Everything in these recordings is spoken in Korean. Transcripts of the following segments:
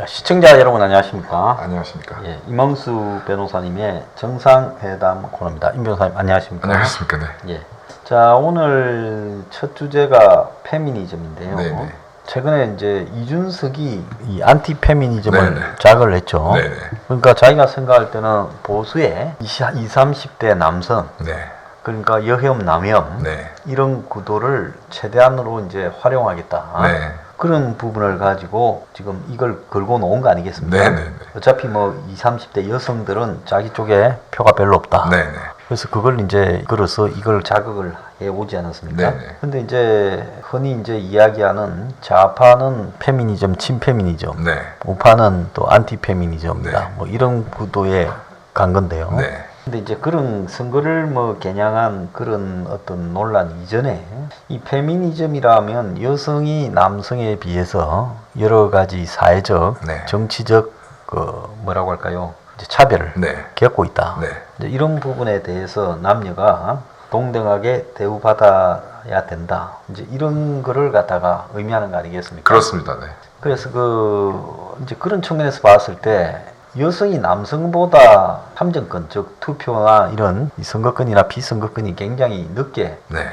시청자 여러분 안녕하십니까? 안녕하십니까? 예, 임원수 변호사님의 정상회담 코너입니다. 임 변호사님 안녕하십니까? 안녕하십니까? 네. 예. 자, 오늘 첫 주제가 페미니즘인데요. 네네. 최근에 이제 이준석이 이 안티 페미니즘을 네네. 자극을 했죠. 네네. 그러니까 자기가 생각할 때는 보수의 20, 30대 남성, 네. 그러니까 여혐, 남혐 네. 이런 구도를 최대한으로 이제 활용하겠다. 네. 그런 부분을 가지고 지금 이걸 걸고 놓은 거 아니겠습니까? 네네네. 어차피 뭐 20, 30대 여성들은 자기 쪽에 표가 별로 없다. 네네. 그래서 그걸 이제 걸어서 이걸 자극을 해 오지 않았습니까? 네네. 근데 이제 흔히 이제 이야기하는 좌파는 페미니즘, 친페미니즘, 네. 우파는 또 안티 페미니즘이다. 네. 뭐 이런 구도에 간 건데요. 네. 근데 이제 그런 선거를 뭐 겨냥한 그런 어떤 논란 이전에 이 페미니즘이라면 여성이 남성에 비해서 여러 가지 사회적, 네. 정치적 그 뭐라고 할까요? 이제 차별을 네. 겪고 있다. 네. 이제 이런 부분에 대해서 남녀가 동등하게 대우받아야 된다. 이제 이런 거를 갖다가 의미하는 거 아니겠습니까? 그렇습니다. 네. 그래서 이제 그런 측면에서 봤을 때 여성이 남성보다 참정권, 즉 투표나 이런 이 선거권이나 비선거권이 굉장히 늦게 네.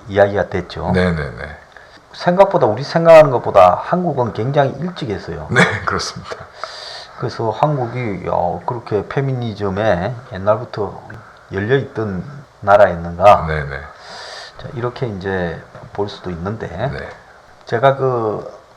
이야기가 됐죠. 네네네. 생각보다 우리 생각하는 것보다 한국은 굉장히 일찍 했어요. 네. 그렇습니다. 그래서 한국이 그렇게 페미니즘에 옛날부터 열려있던 나라였는가? 네네. 자, 이렇게 이제 볼 수도 있는데 네. 제가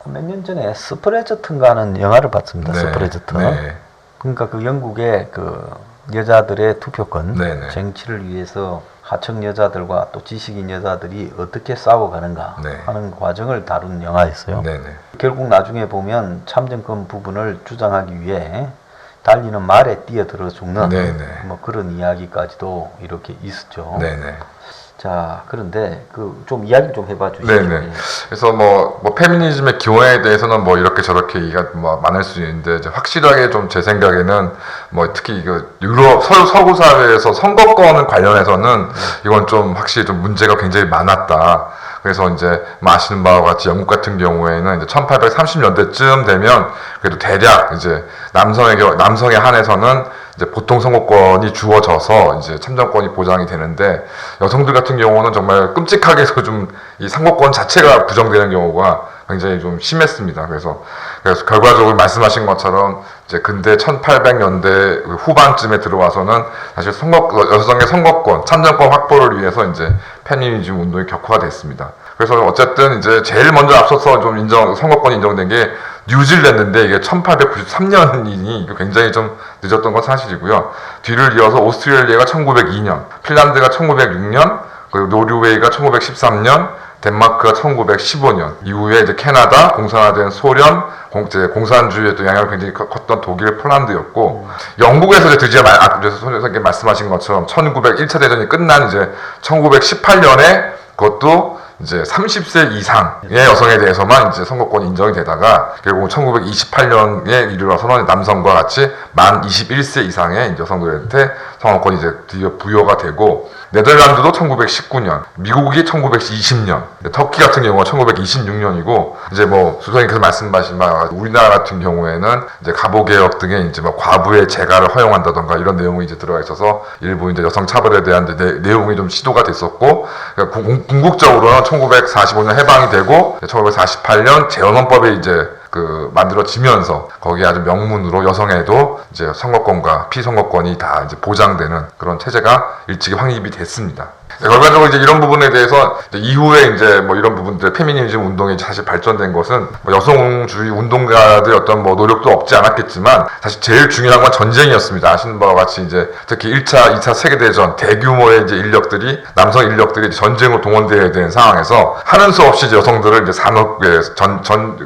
몇 년 전에 스프레저튼가 하는 영화를 봤습니다. 네. 스프레저튼. 네. 그러니까 그 영국의 그 여자들의 투표권 네네. 쟁취를 위해서 하청 여자들과 또 지식인 여자들이 어떻게 싸워가는가 네. 하는 과정을 다룬 영화였어요. 네네. 결국 나중에 보면 참정권 부분을 주장하기 위해 달리는 말에 뛰어들어 죽는 네네. 뭐 그런 이야기까지도 이렇게 있었죠. 네네. 자, 그런데 좀 이야기 좀 해봐 주시죠. 네네. 그래서 뭐 페미니즘의 기원에 대해서는 뭐 이렇게 저렇게 얘기가 뭐 많을 수 있는데 이제 확실하게 좀 제 생각에는 뭐 특히 이거 유럽 서구 사회에서 선거권 관련해서는 이건 좀 확실히 좀 문제가 굉장히 많았다. 그래서 이제 아시는 바와 같이 영국 같은 경우에는 이제 1830년대쯤 되면 그래도 대략 이제 남성에 한해서는 이제 보통 선거권이 주어져서 이제 참정권이 보장이 되는데 여성들 같은 경우는 정말 끔찍하게도 좀 이 선거권 자체가 부정되는 경우가 굉장히 좀 심했습니다. 그래서 결과적으로 말씀하신 것처럼 이제 근대 1800년대 후반쯤에 들어와서는 사실 여성의 선거권, 참정권 확보를 위해서 이제 페미니즘 운동이 격화됐습니다. 그래서 어쨌든 이제 제일 먼저 앞서서 좀 선거권이 인정된 게 뉴질랜드인데 이게 1893년이니 굉장히 좀 늦었던 건 사실이고요. 뒤를 이어서 오스트레일리아가 1902년, 핀란드가 1906년, 그리고 노르웨이가 1913년, 덴마크가 1915년 이후에 이제 캐나다, 공산화된 소련, 공산주의에 또 영향을 굉장히 컸던 독일, 폴란드였고 영국에서 이제 드디어 선생님 말씀하신 것처럼 1901차 대전이 끝난 이제 1918년에 그것도 이제 30세 이상의 여성에 대해서만 이제 선거권이 인정이 되다가 결국 1928년에 이르러서는 남성과 같이 만 21세 이상의 여성들한테 선거권이 이제 드디어 부여가 되고 네덜란드도 1919년, 미국이 1920년, 터키 같은 경우가 1926년이고 이제 뭐 선생님께서 말씀하신 바 우리나라 같은 경우에는 이제 가보개혁 등의 이제 뭐 과부의 재가를 허용한다던가 이런 내용이 이제 들어가 있어서 일부 이제 여성 차별에 대한 내용이 좀 시도가 됐었고 그러니까 궁극적으로는 1945년 해방이 되고 1948년 재헌헌법이 이제 만들어지면서 거기에 아주 명문으로 여성에도 이제 선거권과 피선거권이 다 이제 보장되는 그런 체제가 일찍이 확립이 됐습니다. 결과적으로 이제 이런 부분에 대해서 이후에 이제 뭐 이런 부분들 페미니즘 운동이 사실 발전된 것은 뭐 여성주의 운동가들의 어떤 뭐 노력도 없지 않았겠지만 사실 제일 중요한 건 전쟁이었습니다. 아시는 바와 같이 이제 특히 1차, 2차 세계대전 대규모의 이제 남성 인력들이 전쟁으로 동원되어야 되는 상황에서 하는 수 없이 이제 여성들을 이제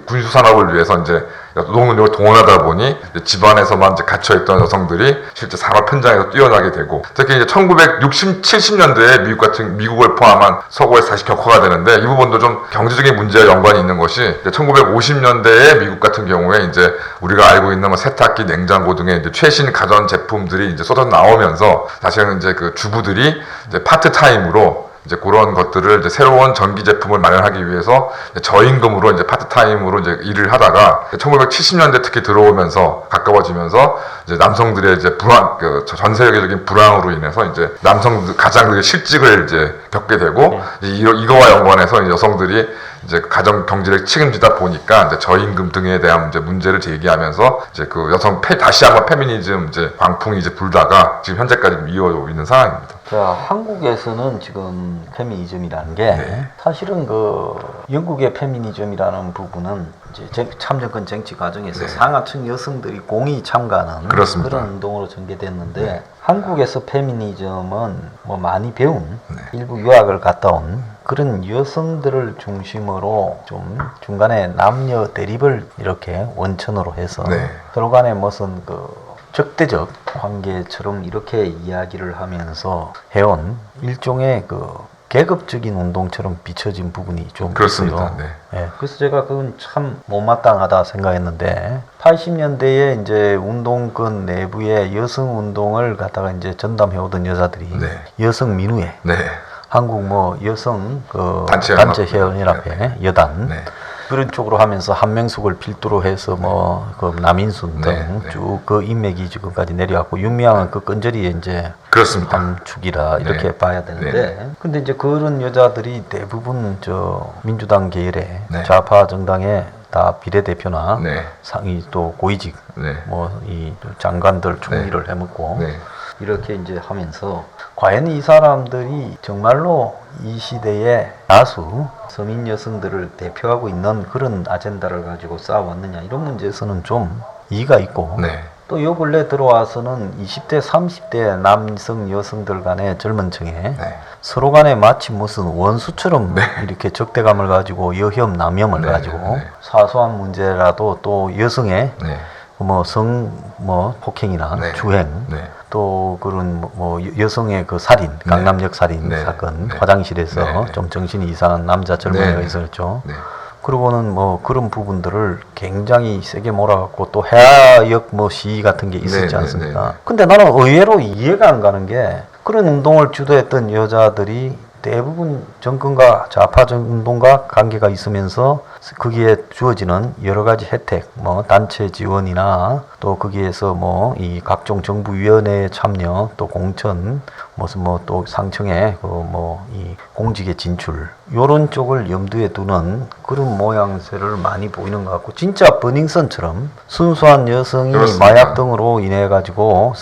군수 산업을 위해서 이제 노동력을 동원하다 보니 집안에서만 이제 갇혀있던 여성들이 실제 산업 현장에서 뛰어나게 되고 특히 이제 1960, 70년대에 미국을 포함한 서구에서 다시 격화가 되는데 이 부분도 좀 경제적인 문제와 연관이 있는 것이 1950년대에 미국 같은 경우에 이제 우리가 알고 있는 뭐 세탁기, 냉장고 등의 이제 최신 가전 제품들이 이제 쏟아 나오면서 사실은 이제 그 주부들이 이제 파트타임으로 이제 그런 것들을 이제 새로운 전기 제품을 마련하기 위해서 이제 저임금으로 이제 파트타임으로 이제 일을 하다가 1970년대 특히 들어오면서 가까워지면서 이제 남성들의 이제 불황, 전 세계적인 불황으로 인해서 이제 남성 가장 그 실직을 이제 겪게 되고 이제 이거와 연관해서 여성들이 이제 가정 경제를 책임지다 보니까 이제 저임금 등에 대한 이제 문제를 제기하면서 이제 그 여성 다시 한번 페미니즘 이제 광풍이 이제 불다가 지금 현재까지 이어오고 있는 상황입니다. 자, 한국에서는 지금 페미니즘이라는 게 사실은 그 영국의 페미니즘이라는 부분은 이제 참정권 정치 과정에서 상하층 여성들이 공히 참가하는 그렇습니다. 그런 운동으로 전개됐는데 한국에서 페미니즘은 뭐 많이 배운 일부 유학을 갔다 온 그런 여성들을 중심으로 좀 중간에 남녀 대립을 이렇게 원천으로 해서 서로 간에 무슨 그 적대적 관계처럼 이렇게 이야기를 하면서 해온 일종의 그 계급적인 운동처럼 비춰진 부분이 좀 그렇습니다. 있어요. 네, 그래서 제가 그건 참 못마땅하다 생각했는데 80년대에 이제 운동권 내부에 여성 운동을 갖다가 이제 전담해 오던 여자들이 여성 민우회, 한국 뭐 여성 그 단체 회원연합회 여단 그런 쪽으로 하면서 한명숙을 필두로 해서 뭐 그 남인순 등 쭉 그 인맥이 지금까지 내려왔고 윤미향은 그 끈저리에 이제 그렇습니다. 한 축이라 이렇게 봐야 되는데 근데 이제 그런 여자들이 대부분 저 민주당 계열의 좌파 정당의 다 비례대표나 상위 또 고위직 뭐 이 장관들 총리를 해먹고 이렇게 이제 하면서 과연 이 사람들이 정말로 이 시대의 다수 서민 여성들을 대표하고 있는 그런 아젠다를 가지고 싸워왔느냐 이런 문제에서는 좀 이의가 있고 또 요 근래 들어와서는 20대 30대 남성 여성들 간의 젊은 층에 서로 간에 마치 무슨 원수처럼 이렇게 적대감을 가지고 여혐 남혐을 가지고 사소한 문제라도 또 여성의 뭐 폭행이나 주행 또 그런 뭐 여성의 그 살인 강남역 살인 사건 화장실에서 좀 정신이 이상한 남자 젊은이가 있었죠. 그리고는 뭐 그런 부분들을 굉장히 세게 몰아갖고 또 해화역 뭐 시위 같은 게 있었지 않습니까? 근데 나는 의외로 이해가 안 가는 게 그런 운동을 주도했던 여자들이 대부분 정권과 좌파 운동과 관계가 있으면서 거기에 주어지는 여러 가지 혜택, 뭐 단체 지원이나 또 거기에서 뭐 이 각종 정부위원회에 참여, 또 공천, 무슨 뭐 또 상층에 그 뭐 이 공직에 진출 요런 쪽을 염두에 두는 그런 모양새를 많이 보이는 것 같고 진짜 버닝썬처럼 순수한 여성이 마약 등으로 인해 가지고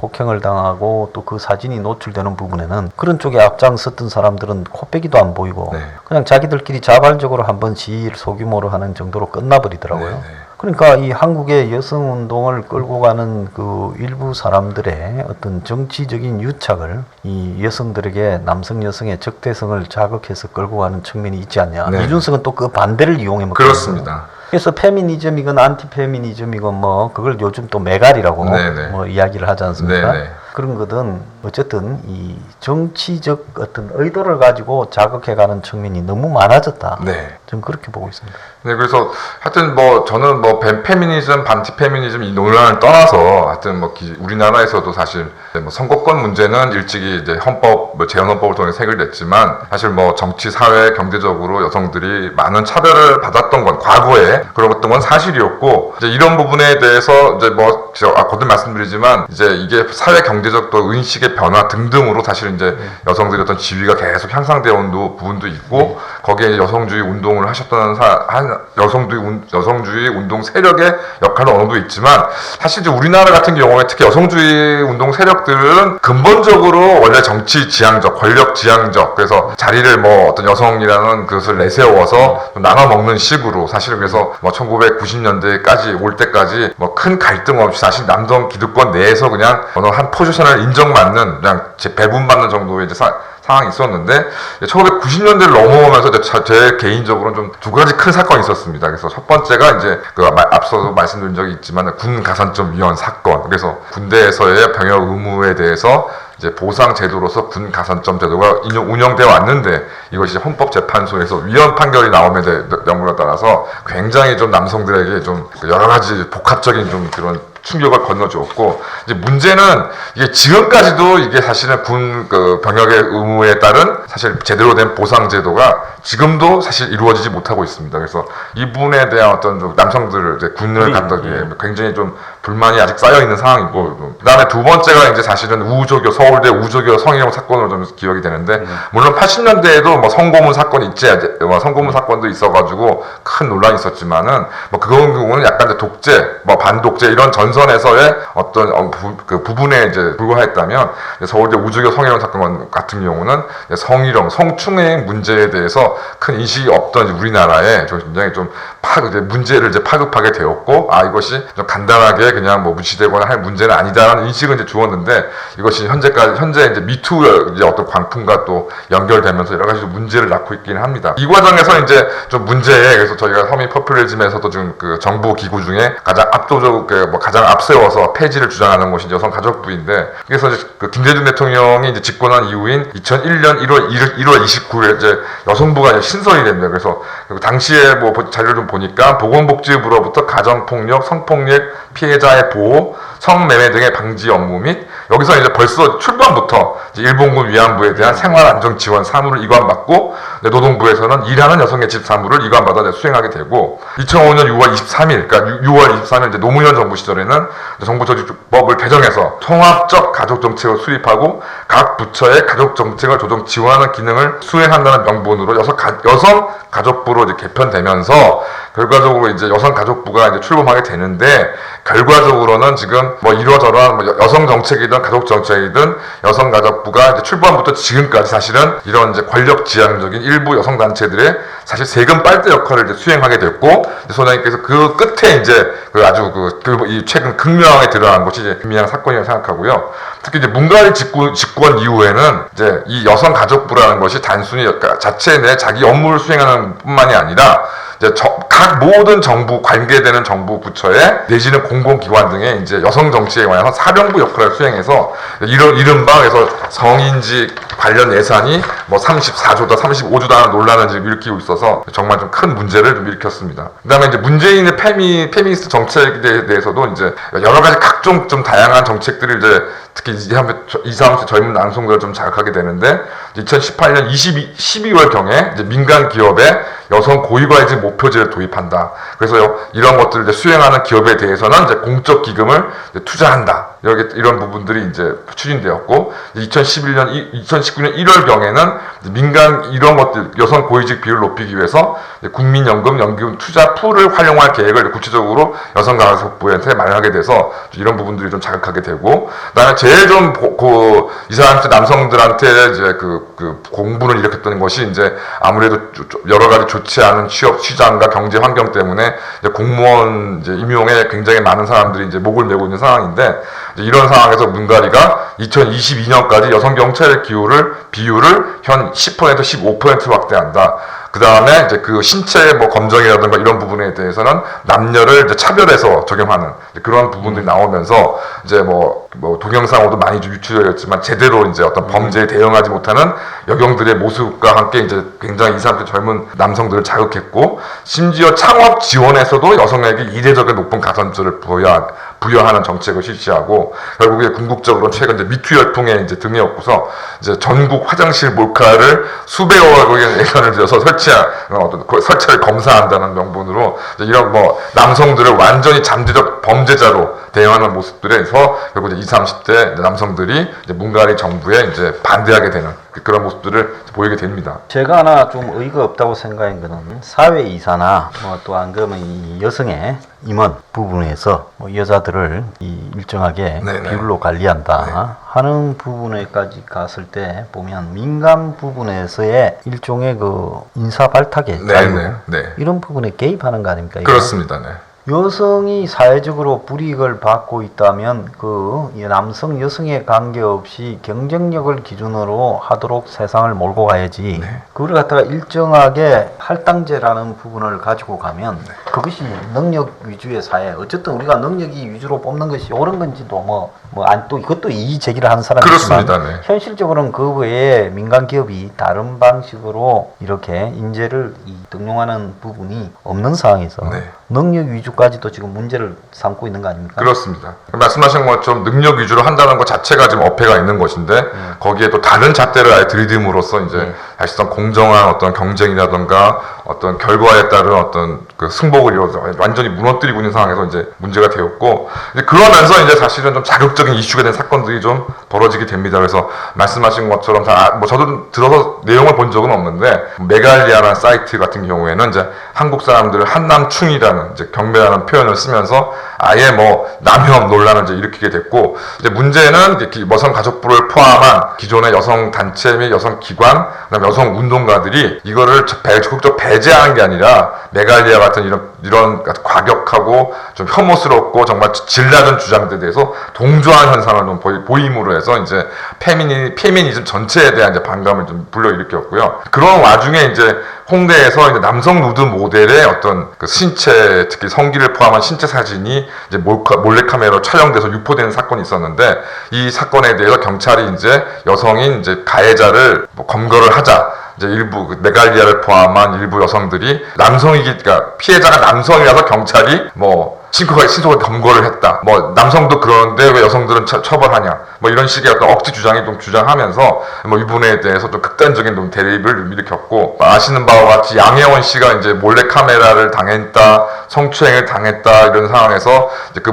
폭행을 당하고 또 그 사진이 노출되는 부분에는 그런 쪽에 앞장섰던 사람들은 코빼기도 안 보이고 그냥 자기들끼리 자발적으로 한번 시위를 소규모로 하는 정도로 끝나버리더라고요. 그러니까 이 한국의 여성 운동을 끌고 가는 그 일부 사람들의 어떤 정치적인 유착을 이 여성들에게 남성 여성의 적대성을 자극해서 끌고 가는 측면이 있지 않냐. 이준석은 또 그 반대를 이용해 먹거든요. 그렇습니다. 그래서 페미니즘이건 안티페미니즘이건 뭐 그걸 요즘 또 메갈이라고 뭐 이야기를 하지 않습니까? 그런 거든 어쨌든 이 정치적 어떤 의도를 가지고 자극해가는 측면이 너무 많아졌다. 저는 그렇게 보고 있습니다. 그래서 하여튼 뭐 저는 뭐 페미니즘, 반티페미니즘 이 논란을 떠나서 하여튼 뭐 우리나라에서도 사실 뭐 선거권 문제는 일찍이 이제 헌법, 뭐 재헌헌법을 통해 해결됐지만 사실 뭐 정치, 사회, 경제적으로 여성들이 많은 차별을 받았던 건 과거에 그런 건 사실이었고 이제 이런 부분에 대해서 이제 뭐 거듭 말씀드리지만 이제 이게 사회 경제적 또 인식의 변화 등등으로 사실 이제 여성들의 어떤 지위가 계속 향상되어 온 부분도 있고 거기에 여성주의 운동을 하셨던 여성주의 운동 세력의 역할은 어느 정도 있지만 사실 이제 우리나라 같은 경우에 특히 여성주의 운동 세력들은 근본적으로 원래 정치 지향적, 권력 지향적 그래서 자리를 뭐 어떤 여성이라는 것을 내세워서 나눠 먹는 식으로 사실 그래서 뭐 1990년대까지 올 때까지 뭐 큰 갈등 없이 사실 남성 기득권 내에서 그냥 어느 한 포지션을 인정받는 그냥 배분받는 정도의 이제 상황이 있었는데 1990년대를 넘어오면서 제 개인적으로는 좀 두 가지 큰 사건이 있었습니다. 그래서 첫 번째가 이제 앞서도 말씀드린 적이 있지만 군 가산점 위헌 사건. 그래서 군대에서의 병역 의무에 대해서 이제 보상 제도로서 군 가산점 제도가 운영되어 왔는데 이것이 헌법재판소에서 위헌 판결이 나옴에 따라서 굉장히 좀 남성들에게 좀 여러 가지 복합적인 좀 그런 충격을 건너주었고, 이제 문제는 이게 지금까지도 이게 사실은 군 그 병역의 의무에 따른 사실 제대로 된 보상 제도가 지금도 사실 이루어지지 못하고 있습니다. 그래서 이 부분에 대한 어떤 좀 남성들 이제 군을 간다기에 굉장히 좀 불만이 아직 쌓여 있는 상황이고, 그다음에 두 번째가 이제 사실은 우조교 서울대 우조교 성희롱 사건으로 좀 기억이 되는데, 물론 80년대에도 뭐 성고문 사건이 있지, 뭐 성고문 사건도 있어가지고 큰 논란이 있었지만은 뭐 그런 경우는 약간 이제 독재, 뭐 반독재 이런 전선에서의 어떤 그 부분에 이제 불과했다면, 서울대 우조교 성희롱 사건 같은 경우는 성희롱, 성추행 문제에 대해서 큰 인식이 없던 우리나라에 굉장히 좀 문제를 이제 파급하게 되었고, 이것이 좀 간단하게 그냥 뭐 무시되거나 할 문제는 아니다라는 인식을 이제 주었는데, 이것이 현재 이제 미투 이제 어떤 광풍과 또 연결되면서 여러 가지 문제를 낳고 있기는 합니다. 이 과정에서 이제 좀 문제에, 그래서 저희가 서민 퍼퓰리즘에서도 지금 그 정부 기구 중에 가장 압도적, 가장 앞세워서 폐지를 주장하는 것이 여성가족부인데, 그래서 이제 그 김대중 대통령이 이제 집권한 이후인 2001년 1월 29일 이제 여성부가 이제 신설이 됩니다. 그래서 당시에 뭐 자료를 좀 보니까 보건복지부로부터 가정폭력, 성폭력 피해자의 보호, 성매매 등의 방지 업무 및, 여기서 이제 벌써 출범부터 이제 일본군 위안부에 대한 생활안정지원 사무를 이관받고, 노동부에서는 일하는 여성의 집 사무를 이관받아 수행하게 되고, 2005년 6월 23일, 그러니까 6월 23일 이제 노무현 정부 시절에는 정부조직법을 개정해서 통합적 가족정책을 수립하고 각 부처의 가족정책을 조정 지원하는 기능을 수행한다는 명분으로 여성가족부로 이제 개편되면서, 결과적으로 이제 여성가족부가 이제 출범하게 되는데, 결과적으로는 지금 뭐 이러저러한 뭐 여성 정책이든 가족 정책이든 여성가족부가 이제 출범부터 지금까지 사실은 이런 이제 권력 지향적인 일부 여성 단체들의 사실 세금 빨대 역할을 이제 수행하게 됐고, 소장님께서 그 끝에 이제 이 최근 극명하게 드러난 것이 이제 김미양 사건이라고 생각하고요. 특히 이제 문가일 집권 이후에는 이제 이 여성가족부라는 것이 단순히 자체 내 자기 업무를 수행하는 뿐만이 아니라 이제 각 모든 정부 관계되는 정부 부처에 내지는 공공기관 등의 이제 여성 정치에 관해서 사령부 역할을 수행해서 이른바 그래서 성인지 관련 예산이 뭐 34조다 35조다 하는 논란을 지금 일으키고 있어서 정말 좀 큰 문제를 좀 일으켰습니다. 그다음에 이제 문재인의 페미니스트 정책에 대해서도 이제 여러 가지 각종 좀 다양한 정책들을 이제 특히 20, 30세 젊은 남성들을 좀 자극하게 되는데, 2018년 12월경에 이제 민간 기업에 여성 고위과직 목표제를 도입한다. 그래서 이런 것들을 이제 수행하는 기업에 대해서는 이제 공적 기금을 이제 투자한다. 이런 부분들이 이제 추진되었고, 2019년 1월경에는 민간 이런 것들 여성 고위직 비율을 높이기 위해서 국민연금 연금 투자 풀을 활용할 계획을 구체적으로 여성가족부한테 마련하게 돼서 이런 부분들이 좀 자극하게 되고, 그다음에 제일 좀 이 사람들 남성들한테 이제 그 공분을 일으켰던 것이 이제 아무래도 여러 가지 좋지 않은 취업 시장과 경제 환경 때문에 이제 공무원 이제 임용에 굉장히 많은 사람들이 이제 목을 메고 있는 상황인데, 이런 상황에서 문가리가 2022년까지 여성 경찰의 비율을 현 10% 15%로 확대한다. 그 다음에 이제 그 신체 뭐 검정이라든가 이런 부분에 대해서는 남녀를 이제 차별해서 적용하는 그런 부분들이 나오면서 이제 뭐 동영상으로도 많이 좀 유출되었지만 제대로 이제 어떤 범죄에 대응하지 못하는 여경들의 모습과 함께 이제 굉장히 20, 30대 젊은 남성들을 자극했고, 심지어 창업 지원에서도 여성에게 이례적인 높은 가산점을 부여하는 정책을 실시하고, 결국에 궁극적으로 최근 이제 미투 열풍에 이제 등에 업고서 이제 전국 화장실 몰카를 수백억의 예산을 들여서 설치를 검사한다는 명분으로 이런 뭐 남성들을 완전히 잠재적 범죄자로 대응하는 모습들에서 결국 이제 20, 30대 남성들이 이제 문가리 정부에 이제 반대하게 되는 그런 모습들을 보이게 됩니다. 제가 하나 좀 의의가 없다고 생각한 거는 사회 이사나 뭐 또 안 그러면 이 여성의 임원 부분에서 뭐 여자들을 이 일정하게 네네. 비율로 관리한다 하는 부분에까지 갔을 때 보면 민간 부분에서의 일종의 그 인사 발탁의 자유 이런 부분에 개입하는 거 아닙니까? 이게? 그렇습니다. 네. 여성이 사회적으로 불이익을 받고 있다면 그 남성 여성에 관계없이 경쟁력을 기준으로 하도록 세상을 몰고 가야지, 그걸 갖다가 일정하게 할당제라는 부분을 가지고 가면 그것이 능력 위주의 사회, 어쨌든 우리가 능력이 위주로 뽑는 것이 옳은 건지도 또 이것도 이의 제기를 하는 사람이 있지만 현실적으로는 그 외에 민간 기업이 다른 방식으로 이렇게 인재를 등용하는 부분이 없는 상황에서 능력 위주까지도 지금 문제를 삼고 있는 거 아닙니까? 그렇습니다. 말씀하신 것처럼 능력 위주로 한다는 것 자체가 지금 어폐가 있는 것인데 거기에 또 다른 잣대를 아예 들이듦으로써 이제 사실상 공정한 어떤 경쟁이라던가 어떤 결과에 따른 어떤 그 승복을 이루어서 완전히 무너뜨리고 있는 상황에서 이제 문제가 되었고, 이제 그러면서 이제 사실은 좀 자극적인 이슈가 된 사건들이 좀 벌어지게 됩니다. 그래서 말씀하신 것처럼 뭐 저도 들어서 내용을 본 적은 없는데 메갈리아라는 사이트 같은 경우에는 이제 한국 사람들을 한남충이라는 이제 경배라는 표현을 쓰면서 아예 뭐 남혐 논란을 이제 일으키게 됐고, 이제 문제는 이제 여성가족부를 포함한 기존의 여성 단체 및 여성 기관, 그다음 여성 운동가들이 이거를 적극적으로 배제하는 게 아니라 메갈리아 같은 이런 과격하고 좀 혐오스럽고 정말 질 낮은 주장들에 대해서 동조하는 현상을 좀 보임으로 해서 이제 페미니즘 전체에 대한 이제 반감을 좀 불러일으켰고요. 그런 와중에 이제 홍대에서 이제 남성 누드 모델의 어떤 그 신체, 특히 성기를 포함한 신체 사진이 이제 몰래카메라로 촬영돼서 유포되는 사건이 있었는데, 이 사건에 대해서 경찰이 이제 여성인 이제 가해자를 뭐 검거를 하자, 이제 일부 메갈리아를 포함한 일부 여성들이 그러니까 피해자가 남성이라서 경찰이 뭐 신속하게 검거를 했다. 뭐 남성도 그러는데 왜 여성들은 처벌하냐. 뭐 이런 식의 어떤 억지 주장이 좀 주장하면서 뭐 이 부분에 대해서 좀 극단적인 좀 대립을 일으켰고, 아시는 바와 같이 양혜원 씨가 이제 몰래 카메라를 당했다, 성추행을 당했다 이런 상황에서 이제 그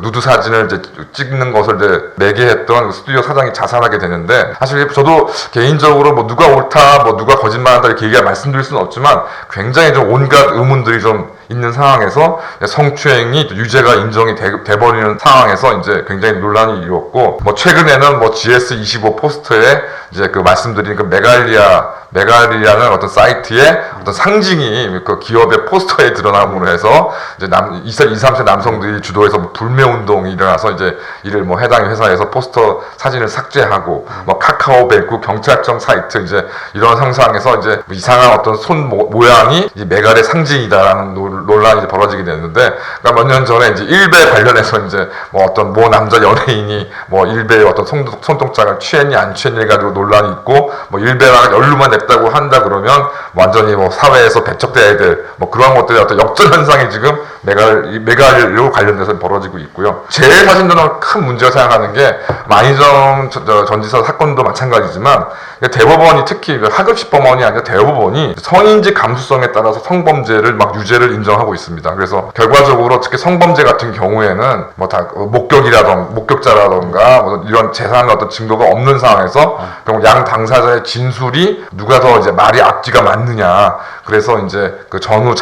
누드 사진을 이제 찍는 것을 이제 매개했던 스튜디오 사장이 자살하게 되는데, 사실 저도 개인적으로 뭐 누가 옳다, 뭐 누가 거짓말한다 이렇게 말씀드릴 수는 없지만 굉장히 좀 온갖 의문들이 좀 있는 상황에서 성추행이 유죄가 인정이 돼버리는 상황에서 이제 굉장히 논란이 일었고, 뭐 최근에는 뭐 GS25 포스터에 이제 그 말씀드린 그 메갈리아는 어떤 사이트의 어떤 상징이 그 기업의 포스터에 드러남으로 해서 이제 20, 30세 남성들이 주도해서 뭐 불매 운동이 일어나서 이제 이를 뭐 해당 회사에서 포스터 사진을 삭제하고, 뭐 카카오뱅크 경찰청 사이트 이제 이런 상상에서 이제 이상한 어떤 손 모양이 이제 메갈의 상징이다라는 논란이 이제 벌어지게 됐는데, 그러니까 몇 년 전에 이제 일베 관련해서 이제 뭐 어떤 남자 연예인이 뭐 일베의 어떤 손동작을 취했니 안 취했니 가지고 논란이 있고, 뭐 일베랑 연루만 냈다고 한다 그러면 완전히 뭐 사회에서 배척돼야 될 뭐 그런 것들의 어떤 역전 현상이 지금 메갈로 관련돼서 벌어지고 있고요. 제일 사실 저는 큰 문제가 생각하는 게 만희정 전 지사 사건도 마찬가지지만 대법원이 특히 하급시법원이 아니라 대법원이 성인지 감수성에 따라서 성범죄를 막 유죄를 인정하고 있습니다. 그래서 결과적으로 특히 성범죄 같은 경우에는 뭐 다 목격자라던가 뭐 이런 재산의 어떤 증거가 없는 상황에서 결국 양 당사자의 진술이 누가 더 이제 말이 앞뒤가 맞느냐, 그래서 이제 그 전후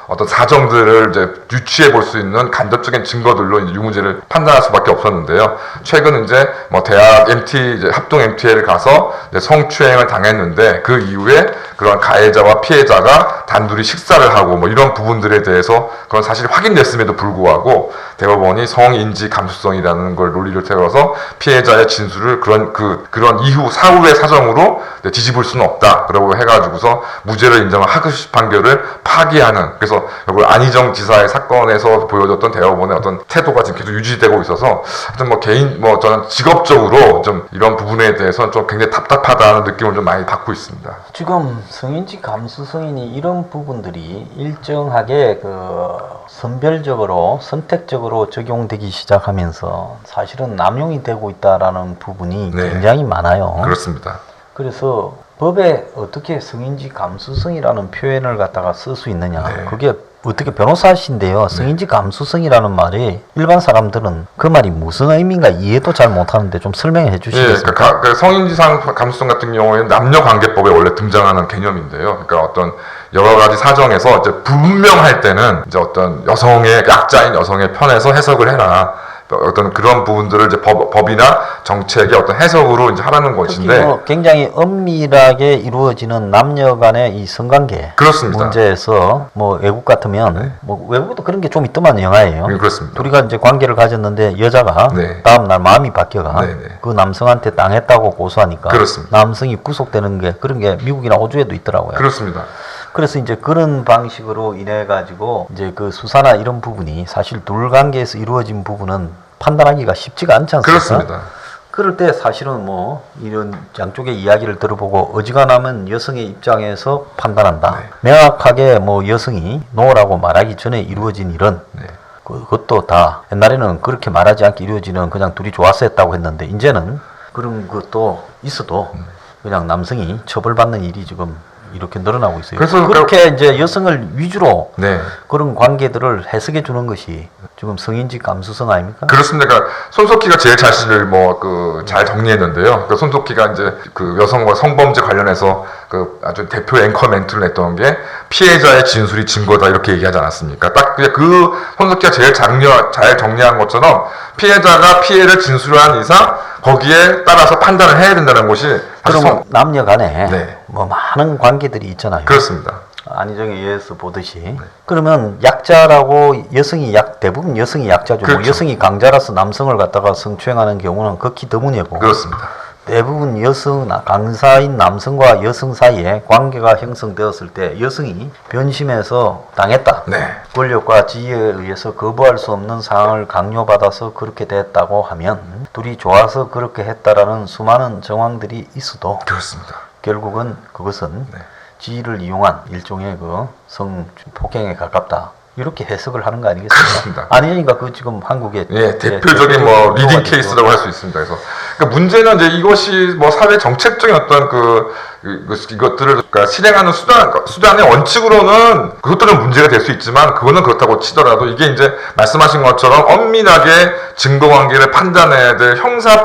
어떤 사정들을 이제 유추해 볼 수 있는 간접적인 증거들로 이제 유무죄를 판단할 수밖에 없었는데요. 최근 이제 뭐 대학 이제 합동 MTA를 가서 이제 성추행을 당했는데 그 이후에 그런 가해자와 피해자가 단둘이 식사를 하고 뭐 이런 부분들에 대해서 그런 사실이 확인됐음에도 불구하고 대법원이 성인지 감수성이라는 걸 논리를 세워서 피해자의 진술을 그런 이후 사후의 사정으로 뒤집을 수는 없다. 그러고 해가지고서 무죄를 인정한 하급식 판결을 파기하는, 그래서 결국 안희정 지사의 사건에서 보여줬던 대법원의 어떤 태도가 지금 계속 유지되고 있어서 하여튼 저는 직업적으로 좀 이런 부분에 대해서 좀 굉장히 답답하다는 느낌을 좀 많이 받고 있습니다. 지금 성인지 감수성이니 이런 부분들이 일정하게 선별적으로 선택적으로 적용되기 시작하면서 사실은 남용이 되고 있다라는 부분이 굉장히 많아요. 그렇습니다. 그래서 법에 어떻게 성인지 감수성이라는 표현을 갖다가 쓸 수 있느냐. 그게 어떻게 변호사신데요. 성인지 감수성이라는 말이 일반 사람들은 그 말이 무슨 의미인가 이해도 잘 못하는데 좀 설명해 주시겠습니까? 그러니까 성인지상 감수성 같은 경우에는 남녀관계법에 원래 등장하는 개념인데요. 그러니까 어떤 여러 가지 사정에서 이제 불분명할 때는 이제 어떤 약자인 여성의 편에서 해석을 해라. 어떤 그런 부분들을 이제 법이나 정책의 어떤 해석으로 이제 하라는 것인데, 뭐 굉장히 엄밀하게 이루어지는 남녀 간의 이 성관계 그렇습니다. 문제에서 뭐 외국 같으면 뭐 외국도 그런 게 좀 있더만 영화예요. 그렇습니다. 둘이가 이제 관계를 가졌는데 여자가 다음 날 마음이 바뀌어가 그 남성한테 당했다고 고소하니까 그렇습니다. 남성이 구속되는 게 그런 게 미국이나 호주에도 있더라고요. 그렇습니다. 그래서 이제 그런 방식으로 인해 가지고 이제 그 수사나 이런 부분이 사실 둘 관계에서 이루어진 부분은 판단하기가 쉽지가 않지 않습니까? 그렇습니다. 그럴 때 사실은 뭐 이런 양쪽의 이야기를 들어보고 어지간하면 여성의 입장에서 판단한다. 명확하게 뭐 여성이 노라고 말하기 전에 이루어진 일은 그것도 다 옛날에는 그렇게 말하지 않게 이루어지는 그냥 둘이 좋아서 했다고 했는데 이제는 그런 것도 있어도 그냥 남성이 처벌받는 일이 지금 이렇게 늘어나고 있어요. 그래서 그렇게 이제 여성을 위주로 그런 관계들을 해석해 주는 것이 지금 성인지 감수성 아닙니까? 그렇습니다. 그러니까 손석희가 제일 자신을 잘 정리했는데요. 그 손석희가 이제 그 여성과 성범죄 관련해서 그 아주 대표 앵커 멘트를 냈던 게 피해자의 진술이 증거다 이렇게 얘기하지 않았습니까? 딱 그 손석희가 제일 잘 정리한 것처럼 피해자가 피해를 진술한 이상 거기에 따라서 판단을 해야 된다는 것이 그럼 남녀 간에 뭐 많은 관계들이 있잖아요. 그렇습니다. 안희정에 의해서 보듯이 그러면 약자라고 대부분 여성이 약자죠. 그렇죠. 뭐 여성이 강자라서 남성을 갖다가 성추행하는 경우는 극히 드무냐고. 그렇습니다. 대부분 강사인 남성과 여성 사이에 관계가 형성되었을 때 여성이 변심해서 당했다. 권력과 지위에 의해서 거부할 수 없는 상황을 강요받아서 그렇게 됐다고 하면 둘이 좋아서 그렇게 했다라는 수많은 정황들이 있어도 그렇습니다. 결국은 그것은 지위를 이용한 일종의 그 성폭행에 가깝다. 이렇게 해석을 하는 거 아니겠습니까? 그렇습니다. 아니니까 그 지금 한국의 대표적인 뭐 리딩 케이스라고 할 수 있습니다. 그래서 그러니까 문제는 이제 이것이 뭐 사회 정책적인 어떤 이것들을 그러니까 실행하는 수단의 원칙으로는 그것들은 문제가 될 수 있지만 그거는 그렇다고 치더라도 이게 이제 말씀하신 것처럼 엄밀하게 증거 관계를 판단해야 될 형사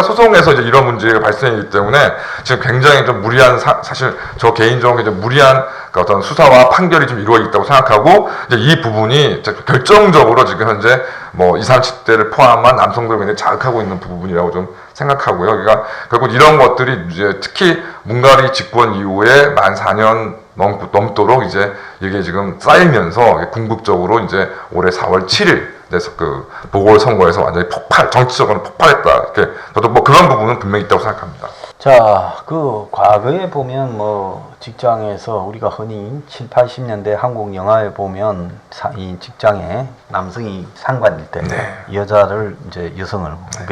소송에서 이제 이런 문제가 발생이기 때문에 지금 굉장히 좀 무리한 사실 저 개인적으로 좀 무리한 그 어떤 수사와 판결이 좀 이루어져 있다고 생각하고 이제 이 부분이 결정적으로 지금 현재 뭐 20, 30대를 포함한 남성들을 굉장히 자극하고 있는 부분이라고 좀 생각하고요. 그러니까 결국 이런 것들이 이제 특히 문가리 집권 이후에 만 4년 넘도록 이제 이게 지금 쌓이면서 궁극적으로 이제 올해 4월 7일 그 보궐선거에서 완전히 정치적으로 폭발했다. 이렇게 저도 뭐 그런 부분은 분명히 있다고 생각합니다. 자, 그 과거에 보면 뭐 직장에서 우리가 흔히 7, 80년대 한국 영화에 보면 이 직장에 남성이 상관일 때 여자를 이제 여성을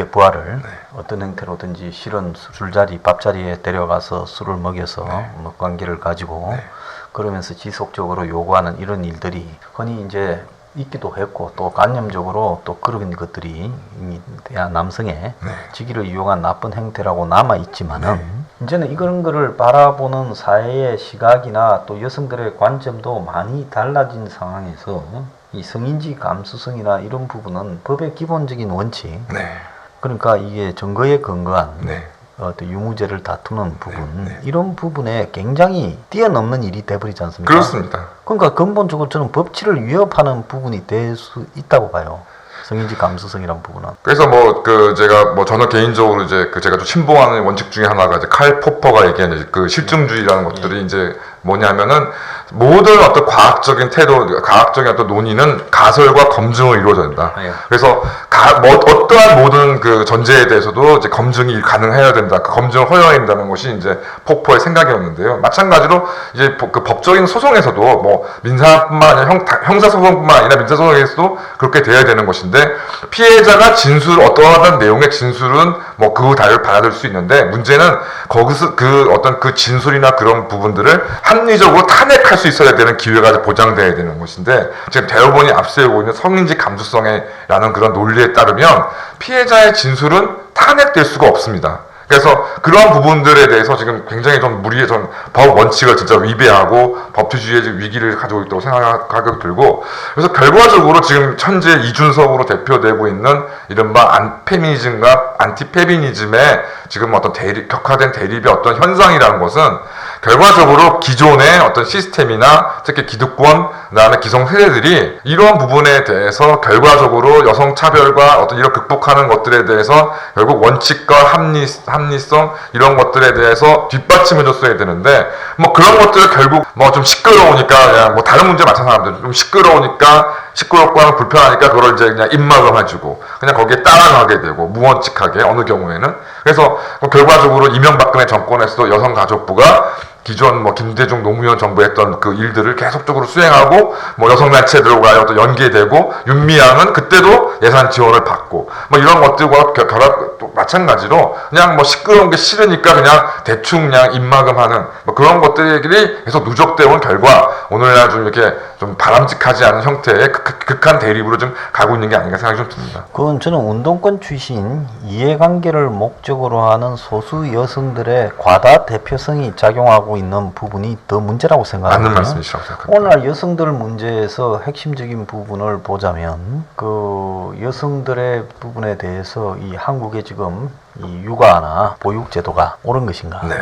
부하를 어떤 형태로든지 실은 술자리 밥자리에 데려가서 술을 먹여서 뭐 관계를 가지고 그러면서 지속적으로 요구하는 이런 일들이 흔히 이제 있기도 했고 또 관념적으로 또 그런 것들이 남성의 직위를 이용한 나쁜 행태라고 남아 있지만은 이제는 이런 거를 바라보는 사회의 시각이나 또 여성들의 관점도 많이 달라진 상황에서 이 성인지 감수성이나 이런 부분은 법의 기본적인 원칙 그러니까 이게 증거에 근거한 어떤 유무죄를 다투는 부분 이런 부분에 굉장히 뛰어넘는 일이 돼버리지 않습니까? 그렇습니다. 그러니까 근본적으로 저는 법치를 위협하는 부분이 될 수 있다고 봐요. 성인지 감수성이란 부분은. 그래서 저는 개인적으로 이제 제가 좀 신봉하는 원칙 중에 하나가 이제 칼 포퍼가 얘기하는 그 실증주의라는 것들이 이제 뭐냐면은 모든 어떤 과학적인 과학적인 어떤 논의는 가설과 검증으로 이루어진다. 그래서 어떠한 모든 그 전제에 대해서도 이제 검증이 가능해야 된다. 그 검증을 허용해야 된다는 것이 이제 포퍼의 생각이었는데요. 마찬가지로 이제 그 법적인 소송에서도 뭐 민사뿐만 아니라 형사소송뿐만 아니라 민사소송에서도 그렇게 돼야 되는 것인데 피해자가 어떠한 내용의 진술은 뭐 그 다를 받아들일 수 있는데 문제는 거기서 그 진술이나 그런 부분들을 합리적으로 탄핵할 수 있어야 되는 기회가 보장돼야 되는 것인데 지금 대법원이 앞세우고 있는 성인지 감수성이라는 그런 논리에 따르면 피해자의 진술은 탄핵될 수가 없습니다. 그래서 그러한 부분들에 대해서 지금 굉장히 좀 법 원칙을 진짜 위배하고 법치주의의 위기를 가지고 있다고 생각이 들고 그래서 결과적으로 지금 현재 이준석으로 대표되고 있는 이른바 안페미니즘과 안티페미니즘의 지금 어떤 격화된 대립의 어떤 현상이라는 것은 결과적으로 기존의 어떤 시스템이나 특히 기득권, 그다음에 기성 세대들이 이러한 부분에 대해서 결과적으로 여성 차별과 어떤 이런 극복하는 것들에 대해서 결국 원칙과 합리성 이런 것들에 대해서 뒷받침해줬어야 되는데 뭐 그런 것들을 결국 뭐 좀 시끄러우니까 그냥 뭐 다른 문제 마찬가지로 좀 시끄럽고 하면 불편하니까 그걸 이제 그냥 입막음해주고 그냥 거기에 따라가게 되고 무원칙하게 어느 경우에는 그래서 결과적으로 이명박근혜 정권에서도 여성가족부가 기존 뭐 김대중 노무현 정부 했던 그 일들을 계속적으로 수행하고 뭐 여성단체들과의 어떤 연계되고 윤미향은 그때도 예산 지원을 받고 뭐 이런 것들과 결합 또 마찬가지로 그냥 뭐 시끄러운 게 싫으니까 그냥 대충 그냥 입막음하는 뭐 그런 것들이 계속 누적되어 온 결과 오늘날 좀 이렇게 좀 바람직하지 않은 형태의 극한 대립으로 좀 가고 있는 게 아닌가 생각이 좀 듭니다. 그건 저는 운동권 출신 이해관계를 목적으로 하는 소수 여성들의 과다 대표성이 작용하고 있는 부분이 더 문제라고 생각합니다. 맞는 말씀이시라고 생각합니다. 오늘 여성들 문제에서 핵심적인 부분을 보자면 그 여성들의 부분에 대해서 이 한국의 지금 이 육아나 보육 제도가 옳은 것인가? 네.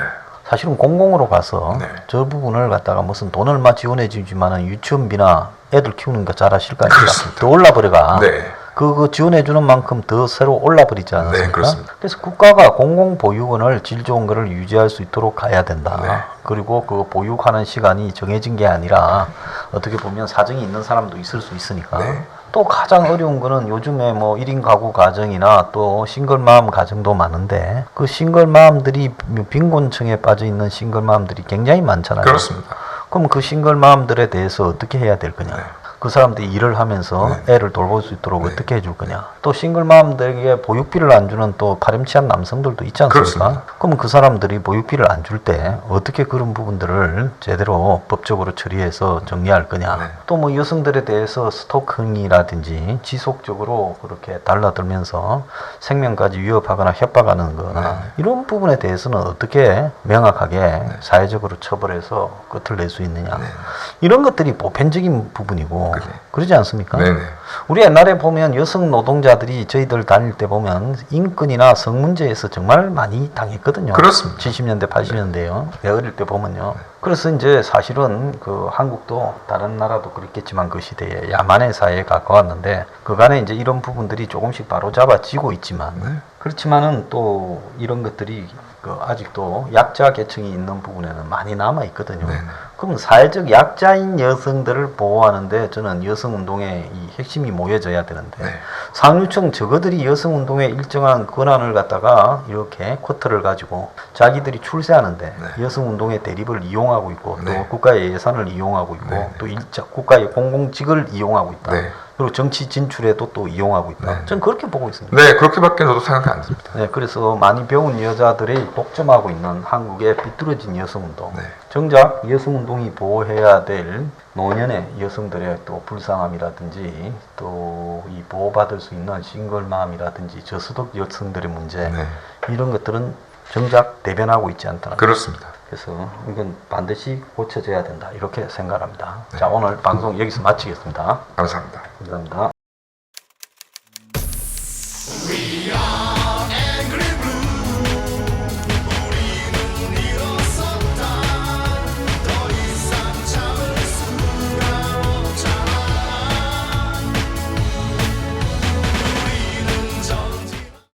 사실은 공공으로 가서 네. 저 부분을 갖다가 무슨 돈을 얼마 지원해 주지만은 유치원비나 애들 키우는 거 잘 아실 거 아닙니까? 그렇습니다. 더 올라버려가. 네. 그거 지원해 주는 만큼 더 새로 올라버리지 않습니까? 네, 그렇습니다. 그래서 국가가 공공보육원을 질 좋은 거를 유지할 수 있도록 가야 된다. 네. 그리고 그 보육하는 시간이 정해진 게 아니라 어떻게 보면 사정이 있는 사람도 있을 수 있으니까. 네. 또 가장 어려운 거는 요즘에 뭐 1인 가구 가정이나 또 싱글맘 가정도 많은데 그 싱글맘들이 빈곤층에 빠져 있는 싱글맘들이 굉장히 많잖아요. 그렇습니다. 그럼 그 싱글맘들에 대해서 어떻게 해야 될 거냐? 네. 그 사람들이 일을 하면서 애를 돌볼 수 있도록 네. 어떻게 해줄 거냐? 또 싱글맘들에게 보육비를 안 주는 또 파렴치한 남성들도 있지 않습니까? 그렇습니다. 그럼 그 사람들이 보육비를 안 줄 때 어떻게 그런 부분들을 제대로 법적으로 처리해서 정리할 거냐? 네. 또 뭐 여성들에 대해서 스토킹이라든지 지속적으로 그렇게 달라들면서 생명까지 위협하거나 협박하는 거나 네. 이런 부분에 대해서는 어떻게 명확하게 사회적으로 처벌해서 끝을 낼 수 있느냐? 네. 이런 것들이 보편적인 부분이고 그래. 그러지 않습니까? 네네. 우리 옛날에 보면 여성 노동자들이 저희들 다닐 때 보면 인권이나 성 문제에서 정말 많이 당했거든요. 그렇습니다. 70년대, 80년대요. 내가 어릴 때 보면요. 그래서 이제 사실은 그 한국도 다른 나라도 그랬겠지만 그 시대에 야만의 사회에 가까웠는데 그간에 이제 이런 부분들이 조금씩 바로잡아지고 있지만 네. 그렇지만은 또 이런 것들이 그 아직도 약자 계층이 있는 부분에는 많이 남아 있거든요. 네네. 그럼 사회적 약자인 여성들을 보호하는데 저는 여성 운동의 이 핵심이 모여져야 되는데 네. 상류층 저거들이 여성 운동의 일정한 권한을 갖다가 이렇게 쿼터를 가지고 자기들이 출세하는데 네. 여성 운동의 대립을 이용하고 있고 또 네. 국가의 예산을 이용하고 있고 네. 또 국가의 공공직을 이용하고 있다. 네. 그리고 정치 진출에도 또 이용하고 있다. 네. 저는 그렇게 보고 있습니다. 네, 그렇게밖에 저도 생각이 안 듭니다. 네, 그래서 많이 배운 여자들이 독점하고 있는 한국의 비뚤어진 여성운동. 네. 정작 여성운동이 보호해야 될 노년의 여성들의 또 불쌍함이라든지 또 이 보호받을 수 있는 싱글맘이라든지 저소득 여성들의 문제 네. 이런 것들은 정작 대변하고 있지 않다는 그렇습니다. 그래서 이건 반드시 고쳐져야 된다 이렇게 생각합니다. 네. 자, 오늘 방송 여기서 마치겠습니다. 감사합니다. 감사합니다.